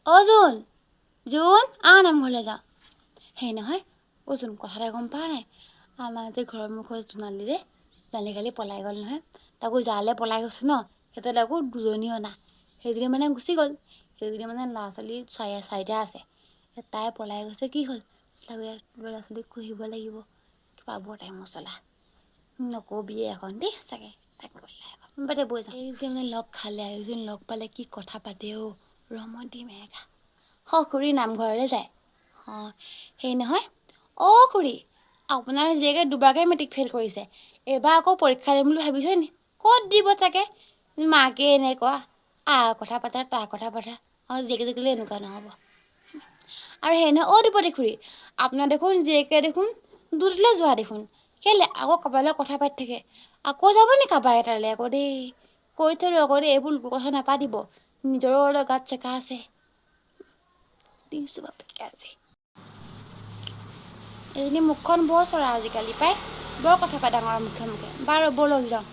অ জোন জোন নামঘৰলৈ যাওঁ সেই নহয় অ জোন কথা এটা গম পোৱা নাই আমাৰ যে ঘৰৰ মুখত জোনালী যে জোনালী কালি পলাই গ'ল নহয় তাকো যালে পলাই গৈছে ন সেইটো আকৌ দুজনী অনা সেইজনী মানে গুচি গ'ল সেইজনী মানে ল'ৰা ছোৱালী চাৰিটা আছে তাই পলাই গৈছে কি হ'ল ল'ৰা ছোৱালীক খুহিব লাগিব কিবা বৰ টাইম মছলা নকবি এখন দেই চাগে তাক বাদে বৈ যাওঁ এই যে মানে লগ খালে এজন লগ পালে কি কথা পাতে অ ৰমন্তি মেঘা খুৰী নামঘৰলৈ যায় সেই নহয় খুৰী আপোনাৰ জীয়েকে দুবাৰকৈ মেট্ৰিক ফেইল কৰিছে এইবাৰ আকৌ পৰীক্ষা দিম বুলি ভাবিছে নি ক'ত দিব চাগে মাকে এনেকুৱা কথা পাতা তাৰ কথা পাতা জীয়েকে দেখিলে এনেকুৱা নহ'ব আৰু সেই নহয় দুপতি খুৰী আপোনাৰ দেখোন জীয়েকে দেখোন দূৰলৈ যোৱা দেখোন কেলে আকৌ কাৰোবালৈ কথা পাতি থাকে আকৌ যাব নি কাৰোবাৰ এটালৈ আকৌ দেই কৈ থলো আকৌ দেই এইবোৰ লোকৰ কথা নাপাতিব নিজৰো গাত চেকা আছে দিছোঁ বাপেকে আজি এজনী মুখখন বৰ চৰা আজিকালি পাই বৰ কথা পাই ডাঙৰ মুখে বাৰু ব'লক যাওঁ